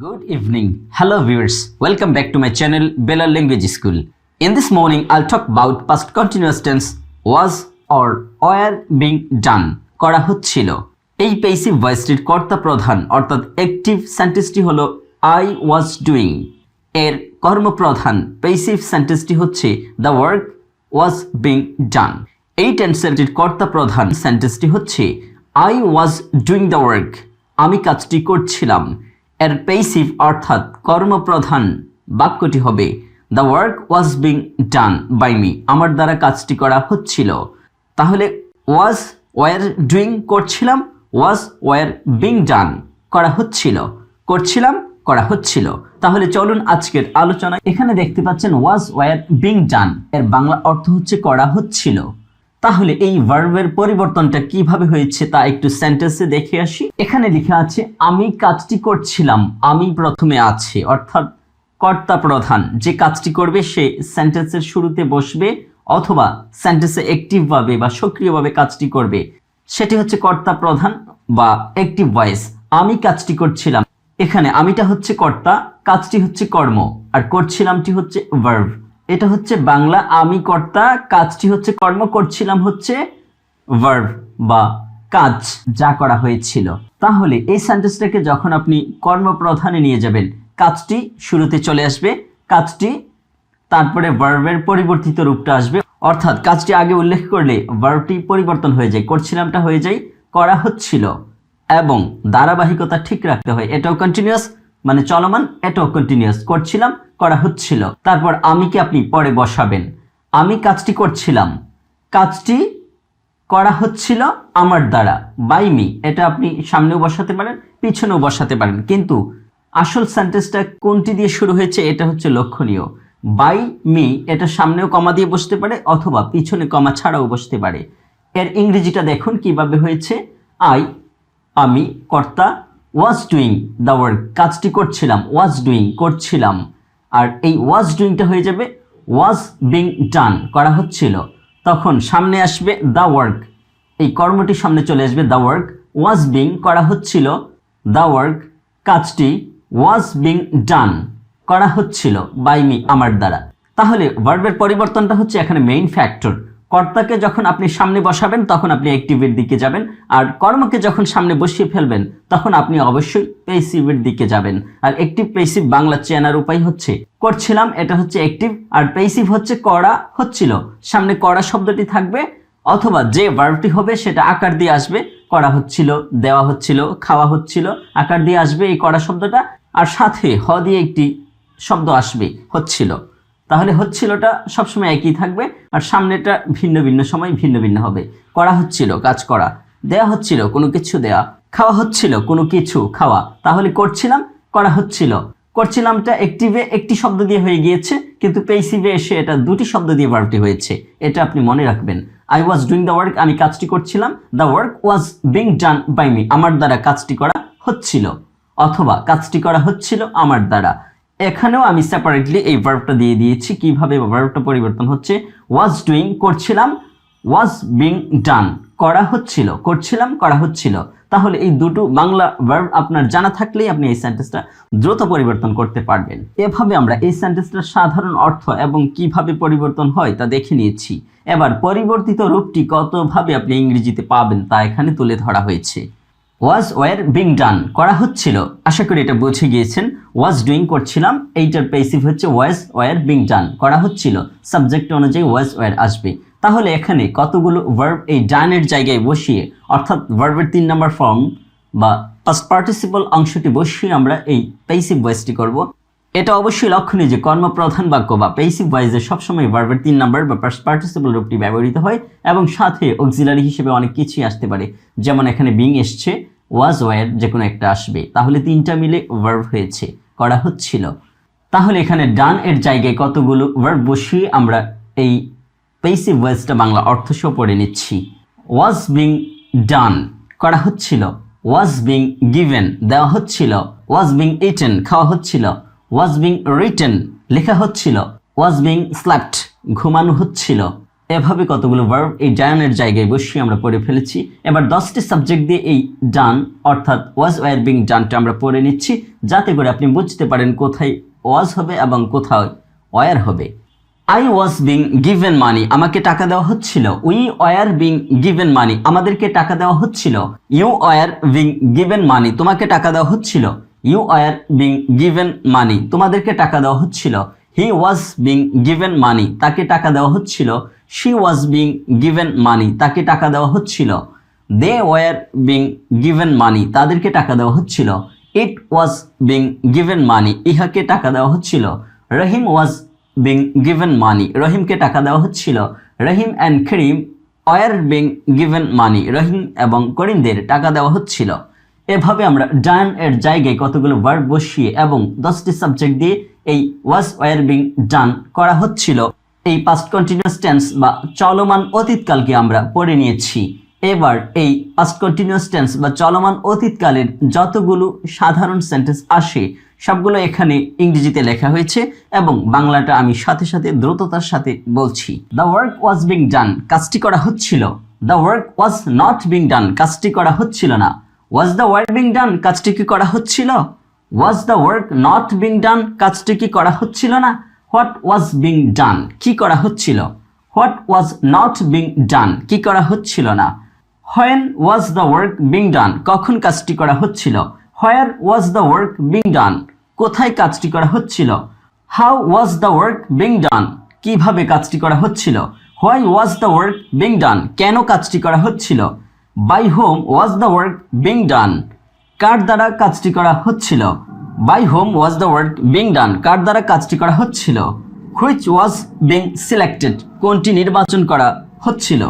Good evening. Hello viewers. Welcome back to my channel Belal Language School. In this morning I'll talk about past continuous tense was or were being done. করা হচ্ছিল। এই passive ভয়েসটির কর্তা প্রধান অর্থাৎ active সেন্টেন্সটি হলো I was doing। এর কর্মপ্রধান passive সেন্টেন্সটি হচ্ছে the work was being done। এই টেন্সেরটির কর্তা প্রধান সেন্টেন্সটি হচ্ছে I was doing the work। আমি কাজটি করছিলাম। এর প্যাসিভ অর্থাৎ কর্মপ্রধান বাক্যটি হবে the work was being done by me. আমার দ্বারা কাজটি করা হচ্ছিল। তাহলে ওয়াজ ওয়ার ডুইং করছিলাম, ওয়াজ ওয়ার বিং ডান করা হচ্ছিল, করছিলাম করা হচ্ছিল। তাহলে চলুন আজকের আলোচনা। এখানে দেখতে পাচ্ছেন ওয়াজ ওয়ার বিং ডান এর বাংলা অর্থ হচ্ছে করা হচ্ছিল। তাহলে এই ভার্বের পরিবর্তনটা কিভাবে হয়েছে তা একটু সেন্টেন্সে দেখে আসি। এখানে লেখা আছে আমি কাজটি করছিলাম, আমি প্রথমে আছে অর্থাৎ কর্তা প্রধান। যে কাজটি করবে সে সেন্টেন্সের শুরুতে বসবে অথবা সেন্টেন্সে অ্যাক্টিভভাবে বা সক্রিয়ভাবে কাজটি করবে, সেটি হচ্ছে কর্তা প্রধান বা অ্যাক্টিভ ভয়েস। আমি কাজটি করছিলাম, এখানে আমিটা হচ্ছে কর্তা, কাজটি হচ্ছে কর্ম, আর করছিলামটি হচ্ছে ভার্ব। এটা হচ্ছে বাংলা আমি কর্তা, কাজটি হচ্ছে কর্ম, করছিলাম হচ্ছে ভার্ব বা কাজ যা করা হয়েছিল। তাহলে এই সেন্টেন্সটাকে যখন আপনি কর্মপ্রধানে নিয়ে যাবেন, কাজটি শুরুতে চলে আসবে, কাজটি তারপরে ভার্বের পরিবর্তিত রূপটা আসবে, অর্থাৎ কাজটি আগে উল্লেখ করলে ভার্বটি পরিবর্তন হয়ে যায়, করছিলামটা হয়ে যায় করা হচ্ছিল। এবং ধারাবাহিকতা ঠিক রাখতে হয়, এটাও কন্টিনিউয়াস মানে চলমান, এটাও কন্টিনিউয়াস, করছিলাম করা হচ্ছিল। তারপর আমিকে আপনি পরে বসাবেন, আমি কাজটি করছিলাম, কাজটি করা হচ্ছিল আমার দ্বারা বাই মি। এটা আপনি সামনেও বসাতে পারেন, পিছনেও বসাতে পারেন, কিন্তু আসল সেন্টেন্সটা কোনটি দিয়ে শুরু হয়েছে এটা হচ্ছে লক্ষণীয়। বাই মি এটা সামনেও কমা দিয়ে বসতে পারে অথবা পিছনে কমা ছাড়াও বসতে পারে। এর ইংরেজিটা দেখুন কিভাবে হয়েছে। আমি কর্তা, ওয়াজ ডুইং দ্য ওয়ার্ক কাজটি করছিলাম, ওয়াজ ডুইং করছিলাম, আর এই ওয়াজ ডুইংটা হয়ে যাবে ওয়াজ বিং ডান করা হচ্ছিল। তখন সামনে আসবে দ্য ওয়ার্ক, এই কর্মটি সামনে চলে আসবে দ্য ওয়ার্ক ওয়াজ বিং করা হচ্ছিল, দ্য ওয়ার্ক কাজটি ওয়াজ বিং ডান করা হচ্ছিল বাই মি আমার দ্বারা। তাহলে ভার্বের পরিবর্তনটা হচ্ছে এখানে মেইন ফ্যাক্টর। কর্তাকে যখন আপনি সামনে বসাবেন তখন আপনি অ্যাক্টিভের দিকে যাবেন, আর কর্মকে যখন সামনে বসিয়ে ফেলবেন তখন আপনি অবশ্যই প্যাসিভের দিকে যাবেন। আর অ্যাক্টিভ প্যাসিভ বাংলা চেনার উপায় হচ্ছে করছিলাম এটা হচ্ছে অ্যাক্টিভ, আর প্যাসিভ হচ্ছে করা হচ্ছিল। সামনে করা শব্দটি থাকবে অথবা যে ভার্বটি হবে সেটা আকার দিয়ে আসবে, করা হচ্ছিল, দেওয়া হচ্ছিল, খাওয়া হচ্ছিল, আকার দিয়ে আসবে এই করা শব্দটা, আর সাথে হ দিয়ে একটি শব্দ আসবে হচ্ছিল। তাহলে হচ্ছিলটা সবসময় একই থাকবে আর সামনেটা ভিন্ন ভিন্ন সময় ভিন্ন ভিন্ন হবে। করা হচ্ছিল কাজ করা, দেয়া হচ্ছিল কোনো কিছু দেয়া, খাওয়া হচ্ছিল কোনো কিছু খাওয়া। তাহলে করছিলাম করা হচ্ছিল, করছিলামটা অ্যাক্টিভে একটি শব্দ দিয়ে হয়ে গিয়েছে, কিন্তু প্যাসিভে এসে এটা দুটি শব্দ দিয়ে ভার্বটি হয়েছে। এটা আপনি মনে রাখবেন। I was doing the work আমি কাজটি করছিলাম, the work was being done by me আমার দ্বারা কাজটি করা হচ্ছিল, অথবা কাজটি করা হচ্ছিল আমার দ্বারা। এখানেও আমি সেপারেটলি এই ভার্বটা দিয়ে দিয়েছি কিভাবে ভার্বটা পরিবর্তন হচ্ছে। ওয়াজ ডুইং করছিলাম, ওয়াজ বিং ডান করা হচ্ছিল, করছিলাম করা হচ্ছিল। তাহলে এই দুটো বাংলা ভার্ব আপনার জানা থাকলেই আপনি এই সেন্টেন্সটা দ্রুত পরিবর্তন করতে পারবেন। এভাবে আমরা এই সেন্টেন্সটার সাধারণ অর্থ এবং কিভাবে পরিবর্তন হয় তা দেখে নিয়েছি। এবার পরিবর্তিত রূপটি কতভাবে আপনি ইংরেজিতে পাবেন তা এখানে তুলে ধরা হয়েছে। ওয়াজ ওয়ার বিং ডান করা হচ্ছিল, আশা করি এটা বুঝে গিয়েছেন। ওয়াজ ডুইং করছিলাম, এইটার প্যাসিভ হচ্ছে ওয়াজ ওয়ার বিং ডান করা হচ্ছিল, সাবজেক্ট অনুযায়ী ওয়াজ ওয়ার আসবে। তাহলে এখানে কতগুলো ভার্ব এই ডানের জায়গায় বসিয়ে, অর্থাৎ ভার্বের 3 নম্বর ফর্ম বা পাস্ট পার্টিসিপল অংশটি বসিয়ে আমরা এই প্যাসিভ ভয়েসটি করব। এটা অবশ্যই লক্ষণীয় যে কর্মপ্রধান বাক্য বা প্যাসিভ ভয়েসে সবসময় ভার্বের 3 নম্বর বা পাস্ট পার্টিসিপল রূপটি ব্যবহৃত হয় এবং সাথে অক্সিলারি হিসেবে অনেক কিছুই আসতে পারে। যেমন এখানে বিং এসছে, ওয়াজ ওয়ার যে কোনো একটা আসবে, তাহলে 3টা মিলে ভার্ব হয়েছে করা হচ্ছিল। তাহলে এখানে ডান এর জায়গায় কতগুলো ভার্ব বসিয়ে আমরা এই প্যাসিভ ভয়েসটা বাংলা অর্থ সহ পড়ে নিচ্ছি। ওয়াজ বিং ডান করা হচ্ছিল, ওয়াজ বিং গিভেন দেওয়া হচ্ছিল, ওয়াজ বিং ইটেন খাওয়া হচ্ছিল, ওয়াজ বিং রিটেন লেখা হচ্ছিল, ওয়াজ বিং স্ল্যাপ্ট ঘুমানো হচ্ছিল, এভাবে কতগুলো ভার্ব এই ডানের জায়গায় বসিয়ে আমরা পড়ে ফেলেছি। এবার 10টি সাবজেক্ট দিয়ে এই ডান অর্থাৎ ওয়াজ ওয়ার বিং ডানটা আমরা পড়ে নিচ্ছি, যাতে করে আপনি বুঝতে পারেন কোথায় ওয়াজ হবে এবং কোথায় ওয়ার হবে। আই ওয়াজ বিং গিভেন মানি, আমাকে টাকা দেওয়া হচ্ছিল। উই ওয়ার বিং গিভেন মানি, আমাদেরকে টাকা দেওয়া হচ্ছিল। ইউ ওয়ার বিং গিভেন মানি, তোমাকে টাকা দেওয়া হচ্ছিল। ইউ ওয়ার বিং গিভেন মানি, তোমাদেরকে টাকা দেওয়া হচ্ছিল। হি ওয়াজ বিং গিভেন মানি, তাকে টাকা দেওয়া হচ্ছিল। শি ওয়াজ বিং গিভেন মানি, তাকে টাকা দেওয়া হচ্ছিল। দে ওয়ার বিং গিভেন মানি, তাদেরকে টাকা দেওয়া হচ্ছিল। ইট ওয়াজ বিং গিভেন মানি, ইহাকে টাকা দেওয়া হচ্ছিল। রহিম ওয়াজ বিং গিভেন মানি, রহিমকে টাকা দেওয়া হচ্ছিল। Rahim and Karim were being given money, Rahim এবং করিমদের টাকা দেওয়া হচ্ছিল। এভাবে আমরা ডান এর জায়গায় কতগুলো ভার্ব বসিয়ে এবং 10টি সাবজেক্ট দিয়ে এই ওয়াজ ওয়ার বিং ডান করা হচ্ছিল এই পাস্ট কন্টিনিউয়াস টেন্স বা চলমান অতীতকালকে আমরা পড়ে নিয়েছি। এবার এই পাস্ট কন্টিনিউয়াস টেন্স বা চলমান অতীতকালের যতগুলো সাধারণ সেন্টেন্স আসে সবগুলো এখানে ইংরেজিতে লেখা হয়েছে এবং বাংলাটা আমি সাথে সাথে দ্রুততার সাথে বলছি। দ্য ওয়ার্ক ওয়াজ বিং ডান, কাজটি করা হচ্ছিল। The work was not being ডান, কাজটি করা হচ্ছিল না। ওয়াজ দ্য ওয়ার্ক বিং ডান, কাজটি কি করা হচ্ছিল? ওয়াজ দ্য ওয়ার্ক নট বিং ডান, কাজটি কি করা হচ্ছিল না? হোয়াট ওয়াজ বিং ডান, কি করা হচ্ছিল? What was not being done, কি করা হচ্ছিল না। When was the work being done, কখন কাজটি করা হচ্ছিল? Where was the work being done, কোথায় কাজটি করা হচ্ছিল? How was the work being done, কিভাবে কাজটি করা হচ্ছিল? Why was the work being done, কেন কাজটি করা হচ্ছিল? By whom was the work being done, কার দ্বারা কাজটি করা হচ্ছিল? By whom was the work being done, কার দ্বারা কাজটি করা হচ্ছিল? হুইচ ওয়াজ বিং সিলেক্টেড, কোনটি নির্বাচন করা হচ্ছিল?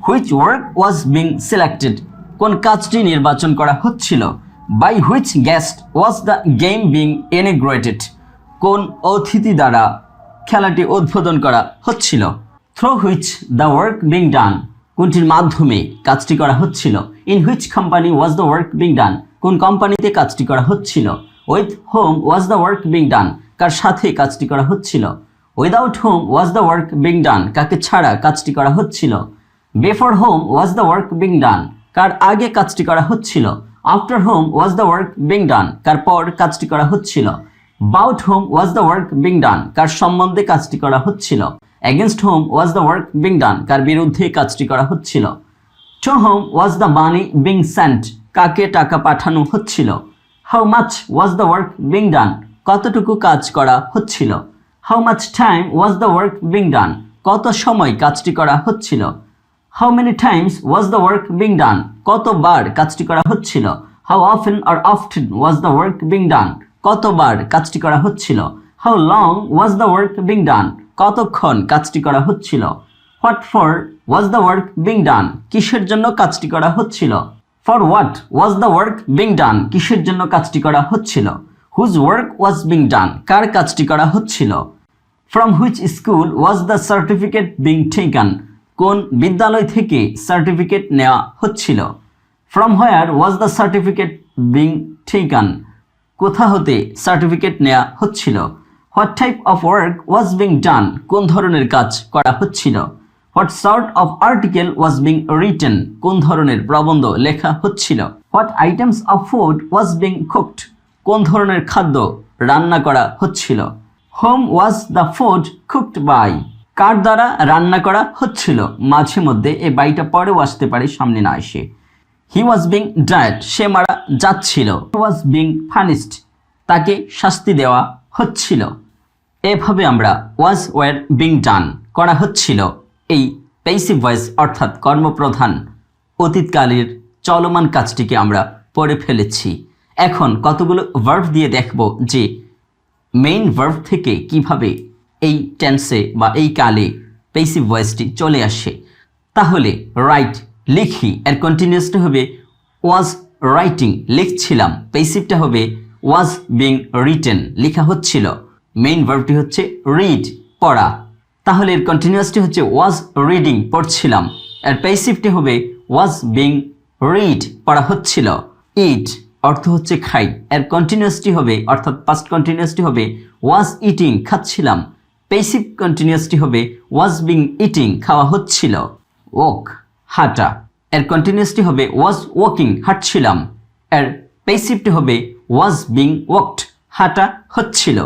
Which work was being selected, কোন কাজটি নির্বাচন করা হচ্ছিল? By which guest was the game being inaugurated, কোন অতিথি দ্বারা খেলাটি উদ্বোধন করা হচ্ছিল? Through which the work being done, কোনটির মাধ্যমে কাজটি করা হচ্ছিল? In which company was the work being done, কোন কোম্পানিতে কাজটি করা হচ্ছিল? With whom was the work being done, কার সাথে কাজটি করা হচ্ছিল? Without whom was the work being done, কাকে ছাড়া কাজটি করা হচ্ছিল? Before whom was the work being done, কার আগে কাজটি করা হচ্ছিল? After whom was the work being done, কার পর কাজটি করা হচ্ছিল? About whom was the work being done, কার সম্বন্ধে কাজটি করা হচ্ছিল? Against whom was the work being done, কার বিরুদ্ধে কাজটি করা হচ্ছিল? To whom was the money being sent, কাকে টাকা পাঠানো হচ্ছিল? How much was the work being ডান, কতটুকু কাজ করা হচ্ছিল? How much time was the work being ডান, কত সময় কাজটি করা হচ্ছিল? How many Times was the work being ডান, কতবার কাজটি করা হচ্ছিল? How often or often was the work being ডান, কতবার কাজটি করা হচ্ছিল? How long was the work being ডান, কতক্ষণ কাজটি করা হচ্ছিল? What for was the work being done, কিসের জন্য কাজটি করা হচ্ছিল? For what was the work being done, কিসের জন্য কাজটি করা হচ্ছিল? Whose work was being done, কার কাজটি করা হচ্ছিল? From which school was the certificate being taken, কোন বিদ্যালয় থেকে সার্টিফিকেট নেওয়া হচ্ছিল? From where was the certificate being taken, কোথা হতে সার্টিফিকেট নেওয়া হচ্ছিল? What type of work was being done, কোন ধরনের কাজ করা হচ্ছিল? What sort of article was being written, কোন ধরনের প্রবন্ধ লেখা হচ্ছিল? What items of food was being cooked, কোন ধরনের খাদ্য রান্না করা হচ্ছিল? Whom was the food cooked by, কার দ্বারা রান্না করা হচ্ছিল? মাঝে মধ্যে এই বাইটা পরেও আসতে পারে, সামনে না এসে। হি ওয়াজ বিং ডায়েট, সে মারা যাচ্ছিল। হি ওয়াজ বিং পানিশড, তাকে শাস্তি দেওয়া হচ্ছিল। এভাবে আমরা ওয়াজ ওয়ার বিং ডান করা হচ্ছিল এই প্যাসিভ ভয়েস অর্থাৎ কর্মপ্রধান অতীতকালের চলমান কাজটিকে আমরা পড়ে ফেলেছি। এখন কতগুলো ভার্ব দিয়ে দেখব যে মেইন ভার্ব থেকে কিভাবে এই টেন্সে বা এই কালে প্যাসিভ ভয়েসটি চলে আসে। তাহলে রাইট লিখি, এর কন্টিনিউয়াসটা হবে ওয়াজ রাইটিং, লিখছিলাম। প্যাসিভটা হবে ওয়াজ বিং রিটেন, লেখা হচ্ছিল। মেইন ভার্বটি হচ্ছে রিড, পড়া। তাহলে এর কন্টিনিউয়াসটি হচ্ছে ওয়াজ রিডিং, পড়ছিলাম। এর প্যাসিভটি হবে ওয়াজ বিং রিড, পড়া হচ্ছিল। ইট অর্থ হচ্ছে খাই, এর কন্টিনিউয়াসটি হবে অর্থাৎ পাস্ট কন্টিনিউয়াসটি হবে ওয়াজ ইটিং, খাচ্ছিলাম। পেসিভ কন্টিনিউয়াসটি হবে ওয়াজ বিং ইটিং, খাওয়া হচ্ছিল। ওয়াক হাঁটা, এর কন্টিনিউয়াসটি হবে ওয়াজ ওয়াকিং, হাঁটছিলাম। এর পেসিভটি হবে ওয়াজ বিং ওয়াকড, হাঁটা হচ্ছিল।